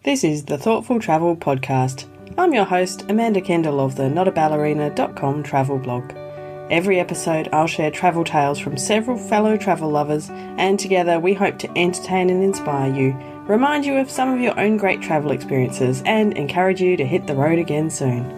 This is the Thoughtful Travel Podcast. I'm your host, Amanda Kendall of the notaballerina.com travel blog. Every episode I'll share travel tales from several fellow travel lovers, and together we hope to entertain and inspire you, remind you of some of your own great travel experiences, and encourage you to hit the road again soon.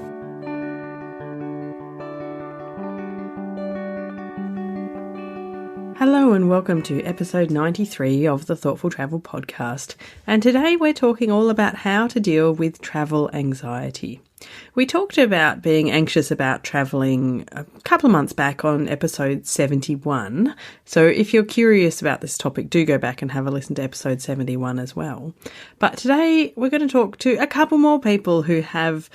Hello and welcome to episode 93 of the Thoughtful Travel Podcast, and today we're talking all about how to deal with travel anxiety. We talked about being anxious about travelling a couple of months back on episode 71, so if you're curious about this topic, do go back and have a listen to episode 71 as well. But today we're going to talk to a couple more people who have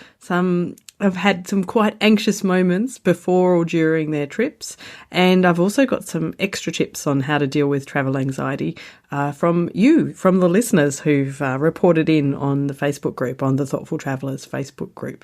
had some quite anxious moments before or during their trips, and I've also got some extra tips on how to deal with travel anxiety from the listeners who've reported in on the Facebook group, on the Thoughtful Travellers Facebook group.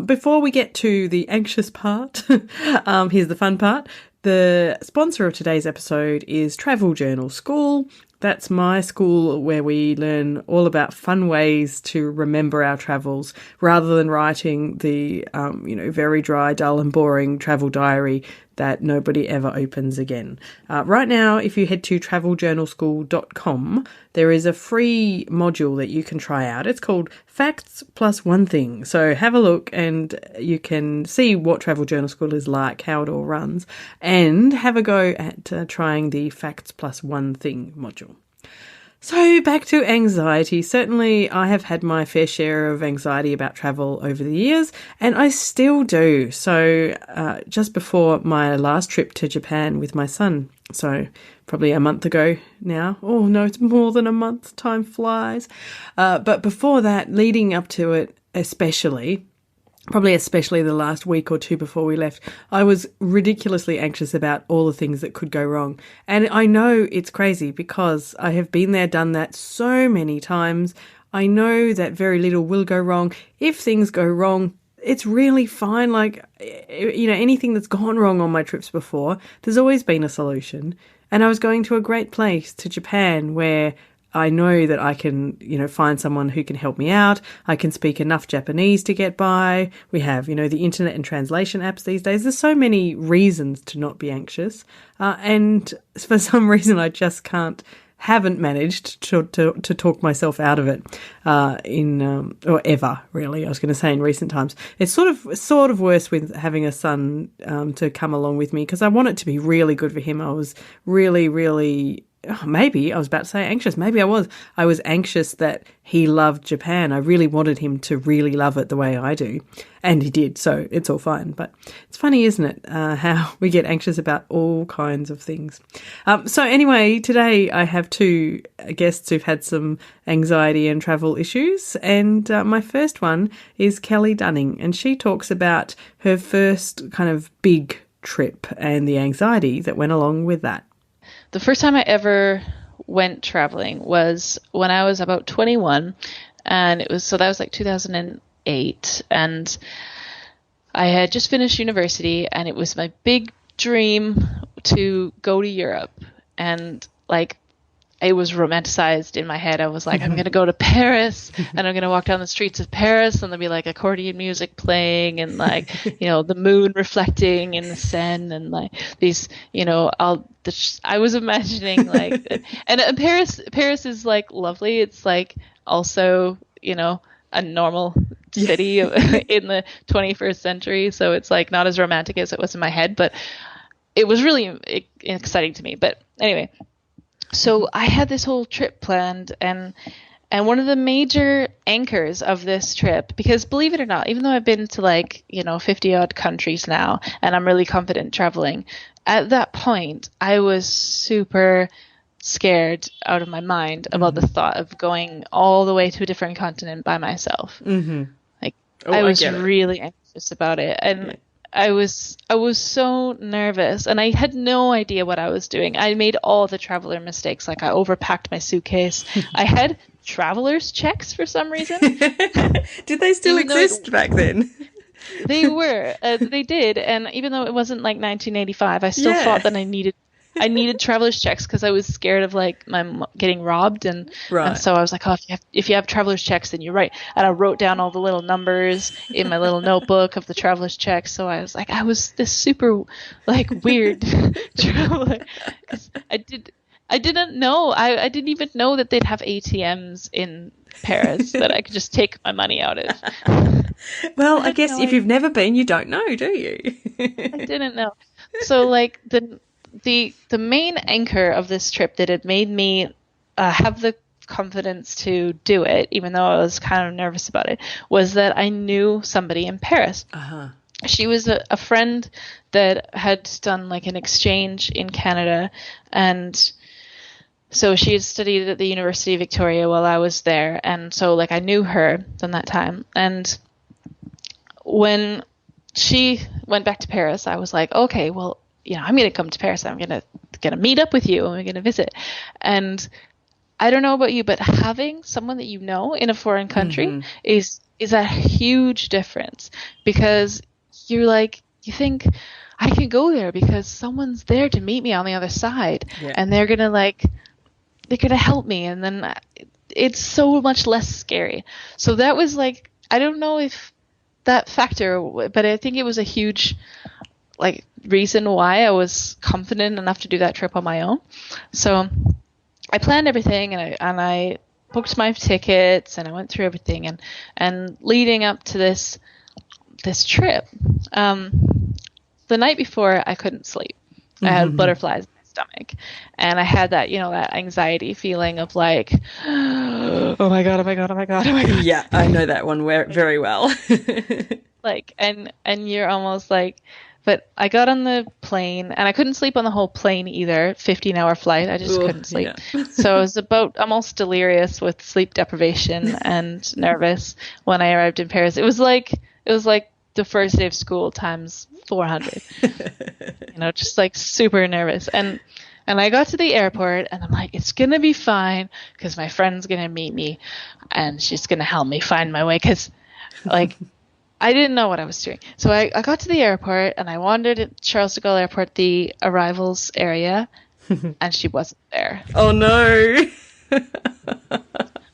Before we get to the anxious part, here's the fun part. The sponsor of today's episode is Travel Journal School. That's my school where we learn all about fun ways to remember our travels rather than writing the, very dry, dull and boring travel diary that nobody ever opens again. Right now, if you head to traveljournalschool.com, there is a free module that you can try out. It's called Facts Plus One Thing. So have a look and you can see what Travel Journal School is like, how it all runs, and have a go at trying the Facts Plus One Thing module. So back to anxiety. Certainly I have had my fair share of anxiety about travel over the years, and I still do. So just before my last trip to Japan with my son, so probably a month ago now. Oh no, it's more than a month. Time flies. But before that, leading up to it especially the last week or two before we left, I was ridiculously anxious about all the things that could go wrong. And I know it's crazy because I have been there, done that so many times. I know that very little will go wrong. If things go wrong, it's really fine. Anything that's gone wrong on my trips before, there's always been a solution. And I was going to a great place, to Japan, where I know that I can, find someone who can help me out. I can speak enough Japanese to get by. We have, the internet and translation apps these days. There's so many reasons to not be anxious. And for some reason, I just haven't managed to talk myself out of it or ever, really. I was going to say in recent times. It's sort of worse with having a son to come along with me, because I want it to be really good for him. I was really maybe I was about to say anxious. Maybe I was. I was anxious that he loved Japan. I really wanted him to really love it the way I do. And he did, so it's all fine. But it's funny, isn't it, how we get anxious about all kinds of things. So anyway, today I have two guests who've had some anxiety and travel issues. And my first one is Kelly Dunning. And she talks about her first kind of big trip and the anxiety that went along with that. The first time I ever went traveling was when I was about 21, and that was like 2008, and I had just finished university, and it was my big dream to go to Europe, and it was romanticized in my head. I was like, I'm going to go to Paris and I'm going to walk down the streets of Paris and there'll be accordion music playing and the moon reflecting in the Seine and these, I was imagining and Paris is lovely. It's also, a normal city in the 21st century. So it's not as romantic as it was in my head, but it was really exciting to me. But anyway, so I had this whole trip planned, and one of the major anchors of this trip, because believe it or not, even though I've been to 50 odd countries now, and I'm really confident traveling, at that point I was super scared out of my mind about the thought of going all the way to a different continent by myself. Mm-hmm. I was really anxious about it, and yeah. I was so nervous, and I had no idea what I was doing. I made all the traveler mistakes. I overpacked my suitcase. I had traveler's checks for some reason. Did they still exist back then? They were. They did. And even though it wasn't 1985, I still thought that I needed I needed traveler's checks because I was scared of like getting robbed, and so I was like, oh, if you have traveler's checks, then you're right. And I wrote down all the little numbers in my little notebook of the traveler's checks. So I was like, I was this super like weird traveler. 'Cause I didn't know. I didn't even know that they'd have ATMs in Paris that I could just take my money out of. Well, I guess if you've never been, you don't know, do you? I didn't know. So like the main anchor of this trip that had made me have the confidence to do it, even though I was kind of nervous about it, was that I knew somebody in Paris. She was a friend that had done like an exchange in Canada, and so she had studied at the University of Victoria while I was there, and so like I knew her from that time. And when she went back to Paris, I was like, okay, well, I'm going to come to Paris. I'm going to meet up with you, and we're going to visit. And I don't know about you, but having someone that you know in a foreign country is a huge difference, because you think I can go there because someone's there to meet me on the other side, and they're going to help me, and then it's so much less scary. So that was like, I don't know if that factor, but I think it was a huge like reason why I was confident enough to do that trip on my own. So I planned everything, and I booked my tickets, and I went through everything, and leading up to this trip, the night before I couldn't sleep. I had butterflies in my stomach, and I had that that anxiety feeling of like, oh my god. Yeah, I know that one very well. Like, and you're almost like, but I got on the plane, and I couldn't sleep on the whole plane either. 15-hour flight, I just couldn't sleep. Yeah. So I was about almost delirious with sleep deprivation and nervous when I arrived in Paris. It was like the first day of school times 400. Just like super nervous. And I got to the airport, and I'm like, it's going to be fine because my friend's going to meet me, and she's going to help me find my way, because like I didn't know what I was doing. So I got to the airport, and I wandered at Charles de Gaulle Airport, the arrivals area, and she wasn't there. Oh, no.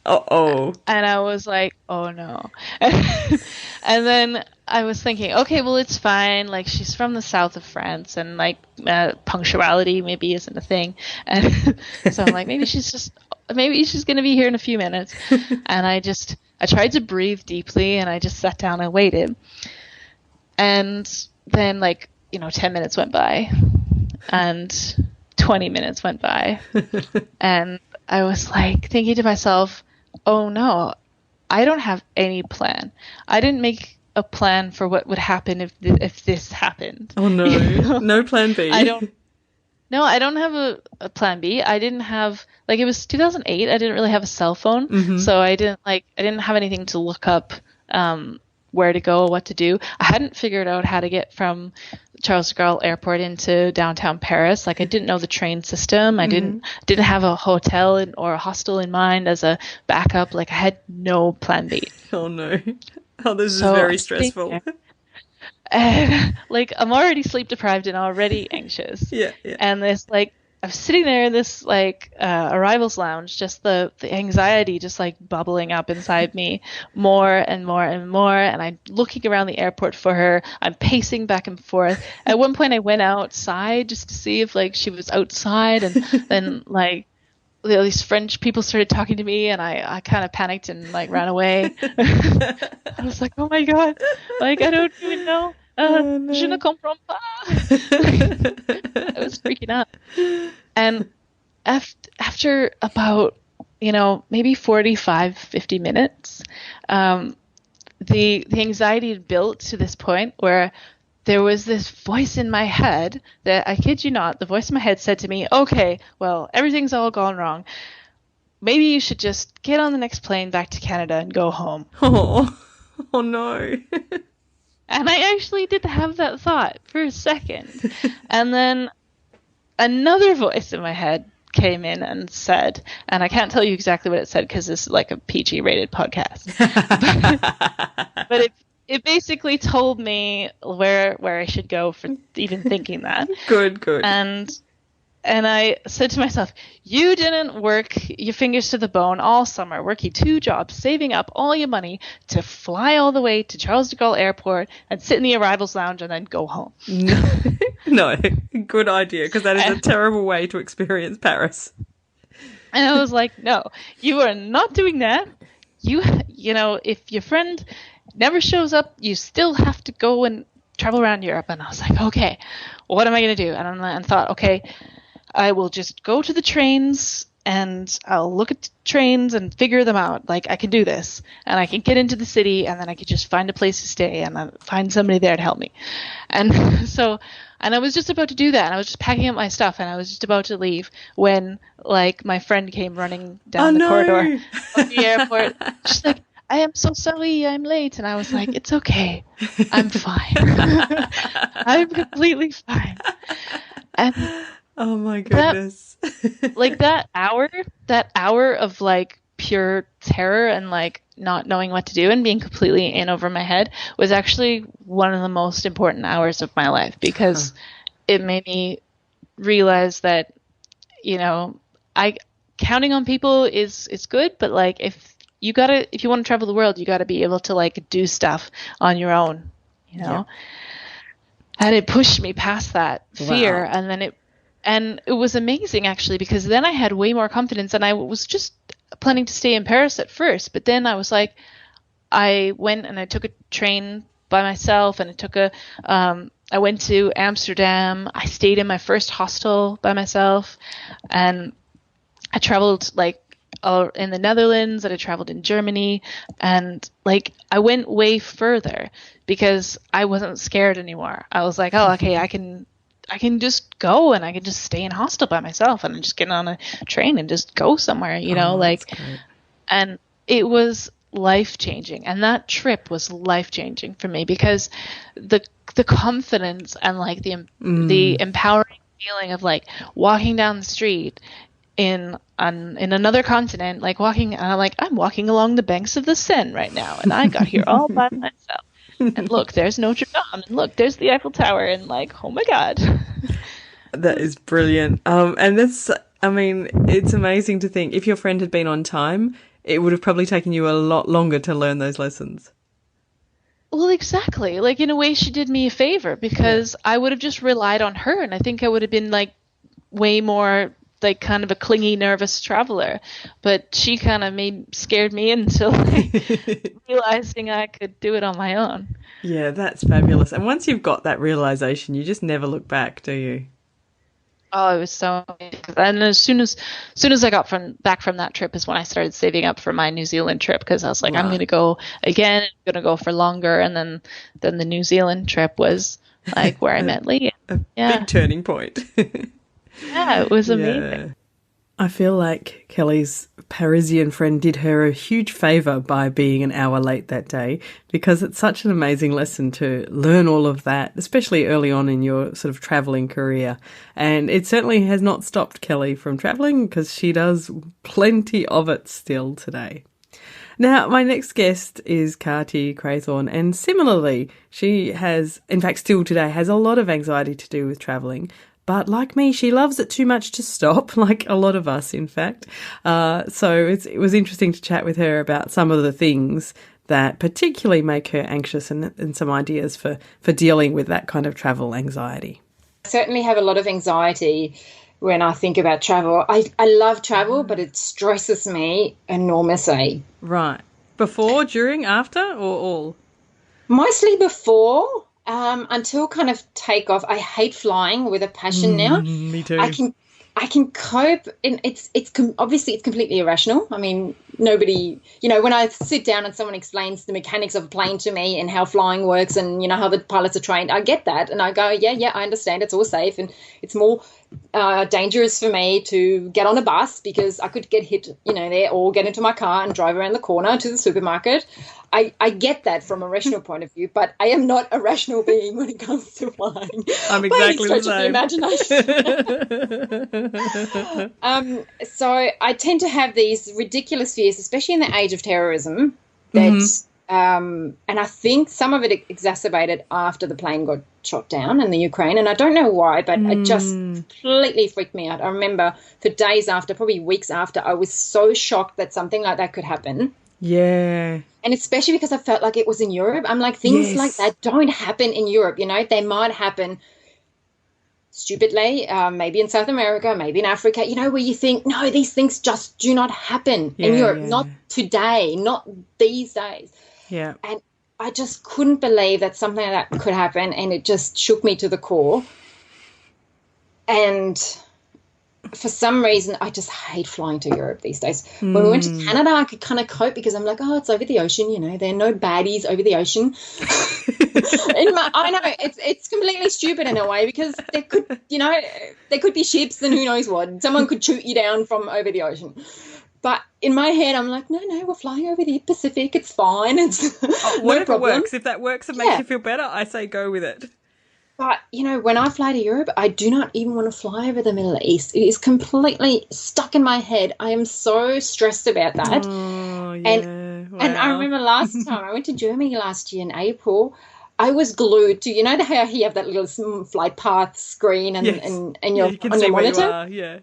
Uh-oh. And I was like, oh, no. And then I was thinking, okay, well, it's fine. Like, she's from the south of France, and like punctuality maybe isn't a thing. And so I'm like, maybe she's going to be here in a few minutes. And I tried to breathe deeply, and I just sat down and waited. And then 10 minutes went by, and 20 minutes went by. And I was like thinking to myself, oh no, I don't have any plan. I didn't make a plan for what would happen if this happened. Oh no, no plan B. I don't have a plan B. I didn't have, it was 2008. I didn't really have a cell phone. So I didn't have anything to look up where to go, what to do. I hadn't figured out how to get from Charles de Gaulle Airport into downtown Paris. I didn't know the train system. I didn't have a hotel or a hostel in mind as a backup. I had no plan B. Oh no. Oh, this is very stressful. And I'm already sleep deprived and already anxious. Yeah. And this I'm sitting there in this arrivals lounge, just the anxiety just bubbling up inside me more and more and more. And I'm looking around the airport for her. I'm pacing back and forth. At one point I went outside just to see if she was outside, and then these French people started talking to me, and I kind of panicked and ran away. I was like, oh my god, I don't even know. Je ne comprends pas. I was freaking out. And after about, maybe 45, 50 minutes, the anxiety had built to this point where there was this voice in my head that, I kid you not, the voice in my head said to me, okay, well, everything's all gone wrong. Maybe you should just get on the next plane back to Canada and go home. Oh no. And I actually did have that thought for a second. And then another voice in my head came in and said, and I can't tell you exactly what it said because this is a PG rated podcast. but it basically told me where I should go for even thinking that. Good. And I said to myself, you didn't work your fingers to the bone all summer, working 2 jobs, saving up all your money to fly all the way to Charles de Gaulle Airport and sit in the arrivals lounge and then go home. No, good idea, because that is a terrible way to experience Paris. And I was like, no, you are not doing that. You know, if your friend never shows up, you still have to go and travel around Europe. And I was like, okay, what am I going to do? And I thought, okay, I will just go to the trains and I'll look at the trains and figure them out. Like, I can do this, and I can get into the city, and then I could just find a place to stay and find somebody there to help me. And so, and I was just about to do that, and I was just packing up my stuff, and I was just about to leave when, like, my friend came running down the corridor of the airport. She's like, I am so sorry, I'm late. And I was like, it's okay. I'm fine. I'm completely fine. And oh my goodness. that hour of like pure terror and like not knowing what to do and being completely in over my head was actually one of the most important hours of my life, because it made me realize that, you know, counting on people is good, but like if you want to travel the world, you got to be able to like do stuff on your own, you know. Yeah. And it pushed me past that fear. Wow. And it was amazing, actually, because then I had way more confidence, and I was just planning to stay in Paris at first. But then I was like, I went and I took a train by myself, and I went to Amsterdam. I stayed in my first hostel by myself, and I traveled like in the Netherlands, and I traveled in Germany, and like I went way further because I wasn't scared anymore. I was like, oh, okay, I can just go, and I can just stay in hostel by myself, and I'm just getting on a train and just go somewhere, you know, like, and it was life-changing. And that trip was life-changing for me, because the confidence and like the empowering feeling of like walking down the street in another continent, like I'm walking along the banks of the Seine right now, and I got here all by myself. And look, there's Notre Dame, and look, there's the Eiffel Tower, and like, oh my God. That is brilliant. And that's, I mean, it's amazing to think if your friend had been on time, it would have probably taken you a lot longer to learn those lessons. Well, exactly. Like, in a way, she did me a favor, because I would have just relied on her, and I think I would have been like way more like kind of a clingy, nervous traveler. But she kind of scared me into like realizing I could do it on my own. Yeah, that's fabulous. And once you've got that realization, you just never look back, do you? Oh, it was so amazing. And as soon as I got back from that trip is when I started saving up for my New Zealand trip, because I was like, wow, I'm going to go again, I'm going to go for longer. And then the New Zealand trip was like where I met Lee. A big turning point. Yeah, it was amazing. Yeah. I feel like Kelly's Parisian friend did her a huge favour by being an hour late that day, because it's such an amazing lesson to learn all of that, especially early on in your sort of travelling career. And it certainly has not stopped Kelly from travelling, because she does plenty of it still today. Now, my next guest is Kati Craythorn, and similarly, she has, in fact, still today, has a lot of anxiety to do with travelling. But like me, she loves it too much to stop, like a lot of us, in fact. So it was interesting to chat with her about some of the things that particularly make her anxious, and some ideas for dealing with that kind of travel anxiety. I certainly have a lot of anxiety when I think about travel. I love travel, but it stresses me enormously. Right. Before, during, after, or all? Mostly before. Until kind of take off. I hate flying with a passion now. Me too. I can cope, and obviously it's completely irrational. I mean, nobody, you know, when I sit down and someone explains the mechanics of a plane to me and how flying works and, you know, how the pilots are trained, I get that. And I go, yeah, I understand. It's all safe. And it's more dangerous for me to get on a bus, because I could get hit, you know, there, or get into my car and drive around the corner to the supermarket. I get that from a rational point of view, but I am not a rational being when it comes to flying. I'm exactly the same. Imagination. So I tend to have these ridiculous fears, especially in the age of terrorism, that And I think some of it exacerbated after the plane got shot down in the Ukraine. And I don't know why, but it just completely freaked me out. I remember for days after, probably weeks after, I was so shocked that something like that could happen. Yeah. And especially because I felt like it was in Europe. I'm like, things Yes. like that don't happen in Europe. You know, they might happen stupidly, maybe in South America, maybe in Africa, you know, where you think, no, these things just do not happen in Europe, not today, not these days. Yeah. And I just couldn't believe that something like that could happen, and it just shook me to the core. And for some reason, I just hate flying to Europe these days. When we went to Canada, I could kind of cope because I'm like, oh, it's over the ocean, you know, there are no baddies over the ocean. I know it's completely stupid in a way, because there could, you know, there could be ships and who knows what. Someone could shoot you down from over the ocean. But in my head, I'm like, no, we're flying over the Pacific. It's fine. It's whatever no problem. works. If that works and makes you feel better, I say go with it. But, you know, when I fly to Europe, I do not even want to fly over the Middle East. It is completely stuck in my head. I am so stressed about that. Oh, yeah. And I remember last time I went to Germany last year in April, I was glued to, you know, how you have that little flight path screen and you're you can on see your where monitor? you are, yeah.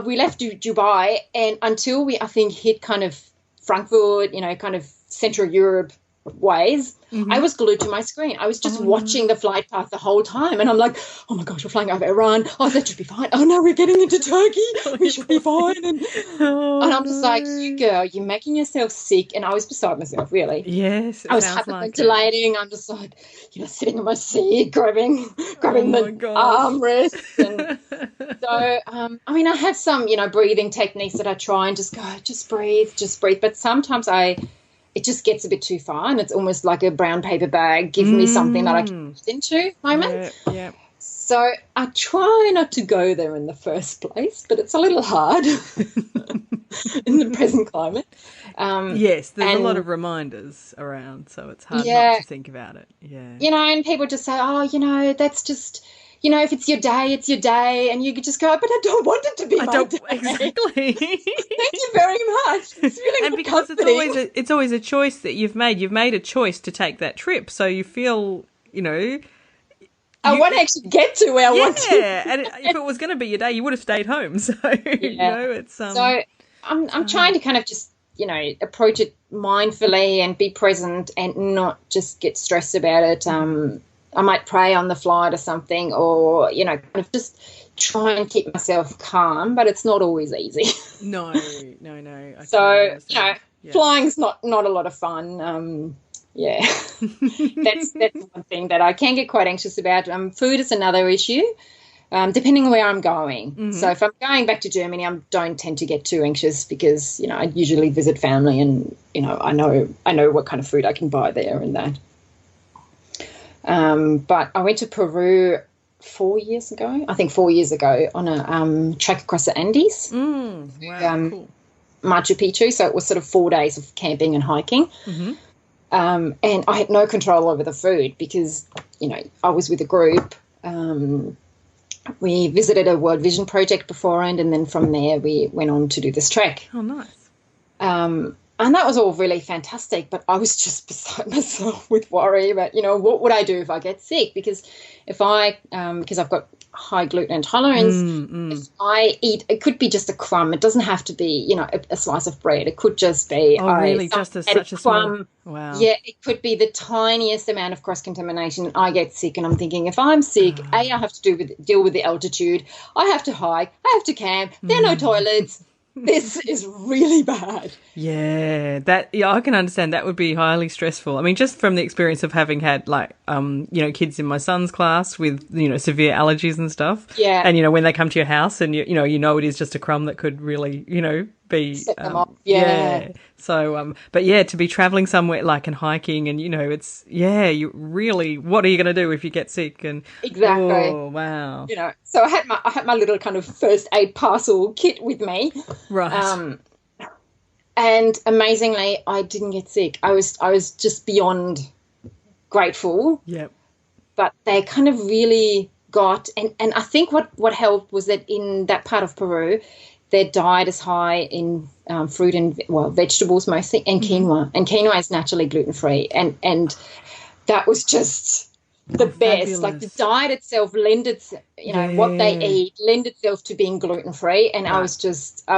We left Dubai, and until we, I think, hit kind of Frankfurt, you know, kind of Central Europe ways, I was glued to my screen. I was just watching the flight path the whole time, and I'm like, oh my gosh, we're flying over Iran. Oh, that should be fine. Oh no, we're getting into Turkey. We should be fine. And I'm just like, you girl, you're making yourself sick. And I was beside myself, really. Yes, I was hyperventilating. I'm just like, you know, sitting on my seat, grabbing the armrests. And so, I mean, I have some, you know, breathing techniques that I try and just go, just breathe. But sometimes it just gets a bit too far, and it's almost like a brown paper bag. Give me something that I can fit into moment. Yeah. So I try not to go there in the first place, but it's a little hard in the present climate. Yes, there's a lot of reminders around, so it's hard not to think about it. Yeah. You know, and people just say, oh, you know, that's just, you know, if it's your day, it's your day. And you could just go, but I don't want it to be my day. Exactly. Thank you very much. It's really and because it's always a choice that you've made. You've made a choice to take that trip, so you feel, you know, I want to actually get to where I want to. Yeah, and if it was going to be your day, you would have stayed home. So you know, it's so I'm trying to kind of just, you know, approach it mindfully and be present and not just get stressed about it. I might pray on the flight or something, or, you know, kind of just try and keep myself calm, but it's not always easy. No. So, you know, flying's not a lot of fun. That's one thing that I can get quite anxious about. Food is another issue, depending on where I'm going. Mm-hmm. So if I'm going back to Germany, I don't tend to get too anxious because, you know, I usually visit family and, you know, I know what kind of food I can buy there and that. But I went to Peru 4 years ago on a trek across the Andes. Wow, cool. Machu Picchu. So it was sort of 4 days of camping and hiking. Mm-hmm. And I had no control over the food because, you know, I was with a group. We visited a World Vision project beforehand, and then from there we went on to do this trek. Oh, nice. And that was all really fantastic, but I was just beside myself with worry about, you know, what would I do if I get sick? Because because I've got high gluten intolerance, if I eat, it could be just a crumb. It doesn't have to be, you know, a slice of bread. It could just be such a crumb. Wow. Yeah, it could be the tiniest amount of cross-contamination. I get sick, and I'm thinking, if I'm sick, I have to deal with the altitude. I have to hike. I have to camp. There are no toilets. This is really bad. Yeah, I can understand that would be highly stressful. I mean, just from the experience of having had like, you know, kids in my son's class with, you know, severe allergies and stuff. Yeah. And, you know, when they come to your house and, you know, it is just a crumb that could really, you know, be set them off. Yeah. So, but yeah, to be traveling somewhere like and hiking and, you know, it's, you really, what are you going to do if you get sick? And exactly. Oh, wow. You know, so I had my little kind of first aid parcel kit with me. Right. And amazingly, I didn't get sick. I was just beyond grateful. Yep. But they kind of really got, and I think what helped was that in that part of Peru, their diet is high in fruit and vegetables mostly, and quinoa. And quinoa is naturally gluten-free, and that was just the best. Fabulous. Like the diet itself lended, what they eat lend itself to being gluten-free, and I was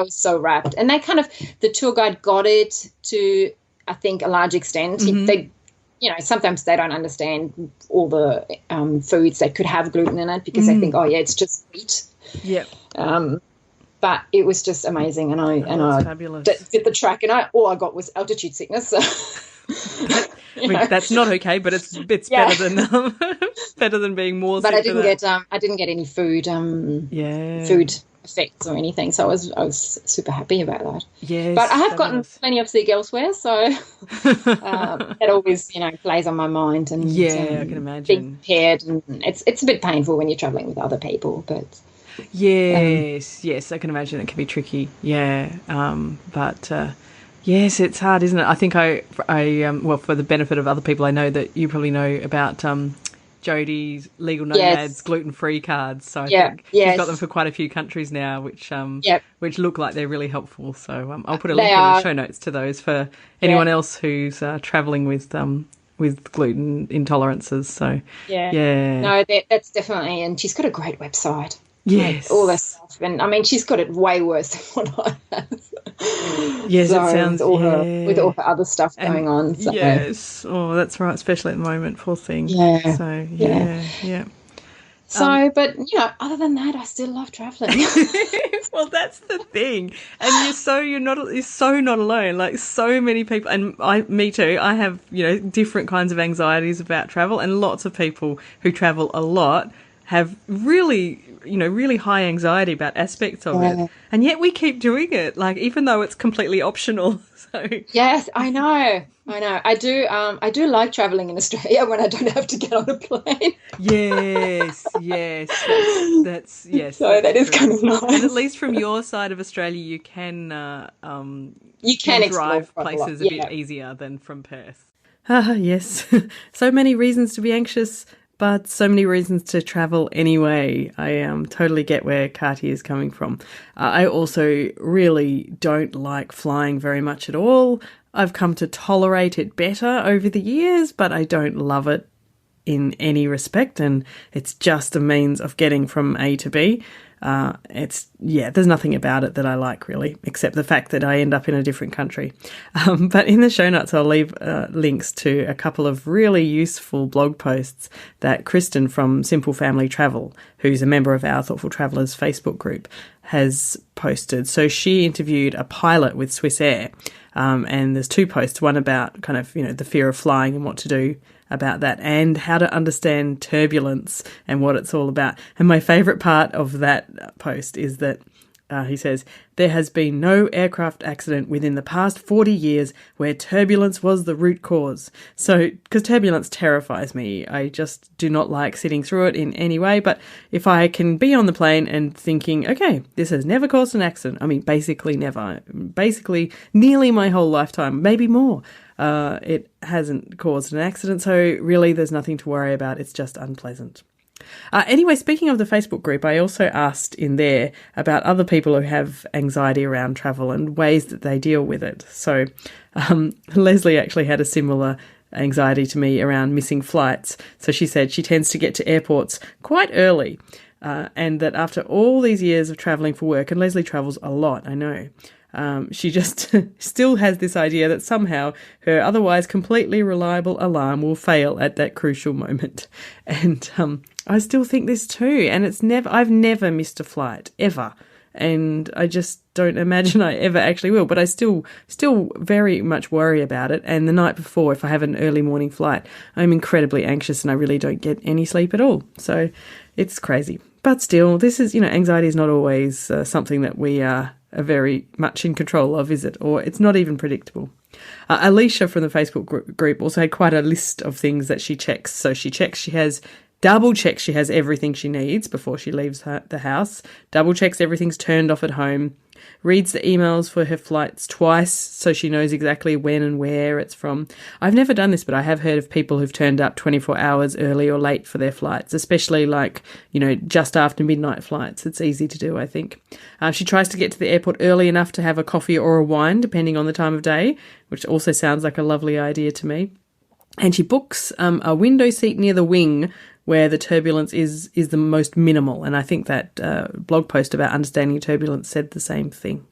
so wrapped. And the tour guide got it to, I think, a large extent. They, sometimes they don't understand all the foods that could have gluten in it because they think, it's just wheat. Yeah. But it was just amazing, and I did the track, and all I got was altitude sickness. So, that's not okay, but it's better than being more. But sick I didn't get any food effects or anything, so I was super happy about that. Yes, but I have gotten plenty of sick elsewhere, so that always plays on my mind. And I can imagine. Being paired, and it's a bit painful when you're traveling with other people, but. Yes, I can imagine it can be tricky. Yeah, but yes, it's hard, isn't it? I think I for the benefit of other people, I know that you probably know about Jodie's Legal Nomads gluten-free cards. So I think she's got them for quite a few countries now, which look like they're really helpful. So I'll put a link in the show notes to those for anyone else who's traveling with gluten intolerances. So no, that's definitely, and she's got a great website. Yes. All this stuff. And, I mean, she's got it way worse than what I have. Yes, so, it sounds... with all her other stuff going on. So. Yes. Oh, that's right, especially at the moment, poor thing. Yeah. So, yeah. So, but, other than that, I still love travelling. Well, that's the thing. And you're so not alone. Like, so many people, and me too, I have, different kinds of anxieties about travel, and lots of people who travel a lot have really high anxiety about aspects of it. And yet we keep doing it, like, even though it's completely optional. So yes, I know. I do like traveling in Australia when I don't have to get on a plane. Yes. That's yes. So that is kind of nice. And at least from your side of Australia, you can drive places a bit easier than from Perth. Yes. So many reasons to be anxious, but so many reasons to travel anyway. I totally get where Kati is coming from. I also really don't like flying very much at all. I've come to tolerate it better over the years, but I don't love it in any respect, and it's just a means of getting from A to B. There's nothing about it that I like really, except the fact that I end up in a different country. But in the show notes, I'll leave links to a couple of really useful blog posts that Kristen from Simple Family Travel, who's a member of our Thoughtful Travellers Facebook group, has posted. So she interviewed a pilot with Swiss Air, and there's two posts, one about kind of, the fear of flying and what to do about that, and how to understand turbulence and what it's all about. And my favourite part of that post is that he says, there has been no aircraft accident within the past 40 years where turbulence was the root cause. So, because turbulence terrifies me, I just do not like sitting through it in any way. But if I can be on the plane and thinking, okay, this has never caused an accident. I mean, basically never. Basically nearly my whole lifetime, maybe more. It hasn't caused an accident. So really there's nothing to worry about. It's just unpleasant. Anyway, speaking of the Facebook group, I also asked in there about other people who have anxiety around travel and ways that they deal with it. So Leslie actually had a similar anxiety to me around missing flights. So she said she tends to get to airports quite early, and that after all these years of travelling for work, and Leslie travels a lot, I know, she just still has this idea that somehow her otherwise completely reliable alarm will fail at that crucial moment. And I still think this too. And I've never missed a flight ever. And I just don't imagine I ever actually will. But I still very much worry about it. And the night before, if I have an early morning flight, I'm incredibly anxious and I really don't get any sleep at all. So it's crazy. But still, this is, anxiety is not always something that we are very much in control of, is it? Or it's not even predictable. Alicia from the Facebook group also had quite a list of things that she checks. So she double checks she has everything she needs before she leaves the house, double checks everything's turned off at home, reads the emails for her flights twice so she knows exactly when and where it's from. I've never done this, but I have heard of people who've turned up 24 hours early or late for their flights, especially just after midnight flights. It's easy to do, I think. She tries to get to the airport early enough to have a coffee or a wine, depending on the time of day, which also sounds like a lovely idea to me. And she books a window seat near the wing where the turbulence is the most minimal. And I think that blog post about understanding turbulence said the same thing.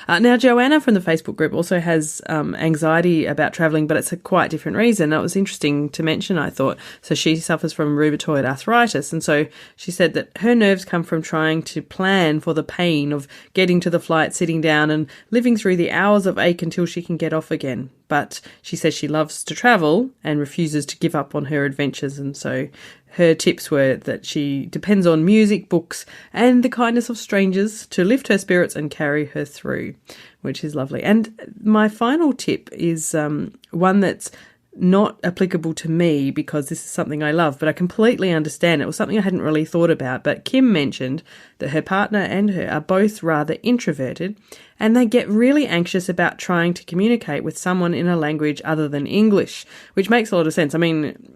Now, Joanna from the Facebook group also has anxiety about travelling, but it's a quite different reason. That was interesting to mention, I thought. So she suffers from rheumatoid arthritis. And so she said that her nerves come from trying to plan for the pain of getting to the flight, sitting down and living through the hours of ache until she can get off again. But she says she loves to travel and refuses to give up on her adventures. And so her tips were that she depends on music, books, and the kindness of strangers to lift her spirits and carry her through, which is lovely. And my final tip is one that's not applicable to me because this is something I love, but I completely understand. It was something I hadn't really thought about, but Kim mentioned that her partner and her are both rather introverted and they get really anxious about trying to communicate with someone in a language other than English, which makes a lot of sense. I mean,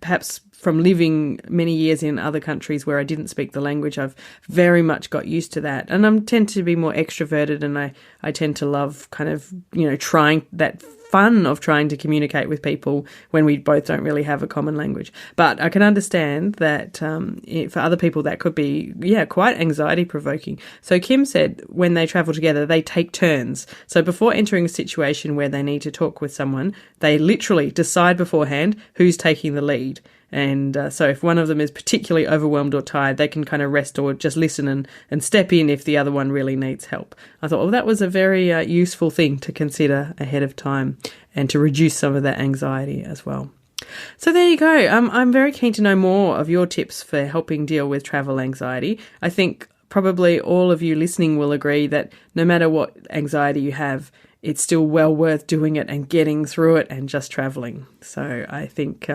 perhaps from living many years in other countries where I didn't speak the language, I've very much got used to that. And I tend to be more extroverted and I tend to love kind of, trying that fun of trying to communicate with people when we both don't really have a common language. But I can understand that for other people that could be, quite anxiety provoking. So Kim said when they travel together, they take turns. So before entering a situation where they need to talk with someone, they literally decide beforehand who's taking the lead. And so if one of them is particularly overwhelmed or tired, they can kind of rest or just listen and step in if the other one really needs help. I thought, well, that was a very useful thing to consider ahead of time and to reduce some of that anxiety as well. So there you go. I'm very keen to know more of your tips for helping deal with travel anxiety. I think probably all of you listening will agree that no matter what anxiety you have, it's still well worth doing it and getting through it and just traveling. So I think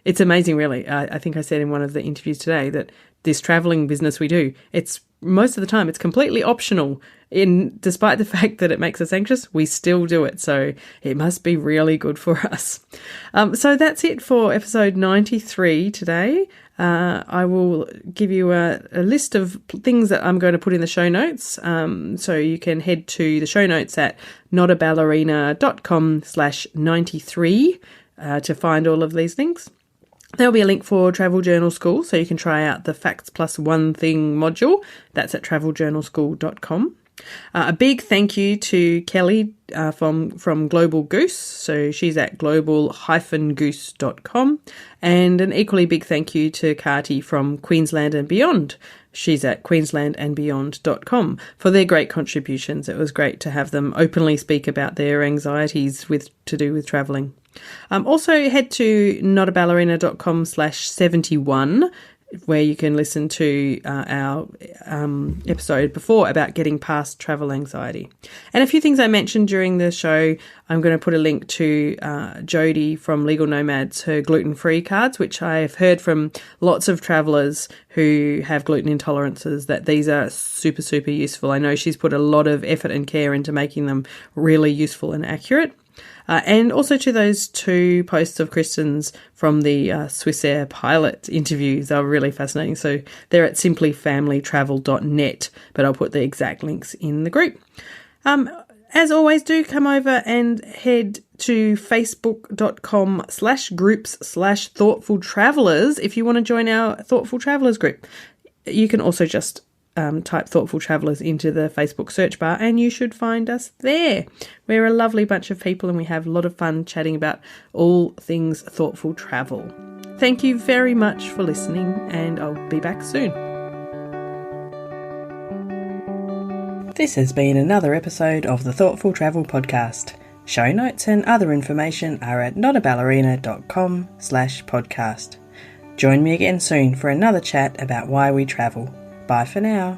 it's amazing, really. I think I said in one of the interviews today that this traveling business we do, it's most of the time it's completely optional. Despite the fact that it makes us anxious, we still do it. So it must be really good for us. So that's it for episode 93 today. I will give you a list of things that I'm going to put in the show notes. So you can head to the show notes at notaballerina.com/93 to find all of these things. There'll be a link for Travel Journal School, so you can try out the Facts Plus One Thing module. That's at traveljournalschool.com. A big thank you to Kelly from Global Goose. So she's at global-goose.com. And an equally big thank you to Kati from Queensland and Beyond. She's at queenslandandbeyond.com for their great contributions. It was great to have them openly speak about their anxieties to do with travelling. Also head to notaballerina.com/71 where you can listen to our episode before about getting past travel anxiety. And a few things I mentioned during the show, I'm going to put a link to Jodie from Legal Nomads, her gluten-free cards, which I have heard from lots of travellers who have gluten intolerances that these are super, super useful. I know she's put a lot of effort and care into making them really useful and accurate. And also to those 2 posts of Kristen's from the Swissair pilot interviews. They were really fascinating. So they're at simplyfamilytravel.net, but I'll put the exact links in the group. As always, do come over and head to facebook.com/groups/thoughtful travellers if you want to join our Thoughtful Travellers group. You can also just type Thoughtful Travellers into the Facebook search bar and you should find us there. We're a lovely bunch of people and we have a lot of fun chatting about all things thoughtful travel. Thank you very much for listening and I'll be back soon. This has been another episode of the Thoughtful Travel Podcast. Show notes and other information are at notaballerina.com/podcast. Join me again soon for another chat about why we travel. Bye for now.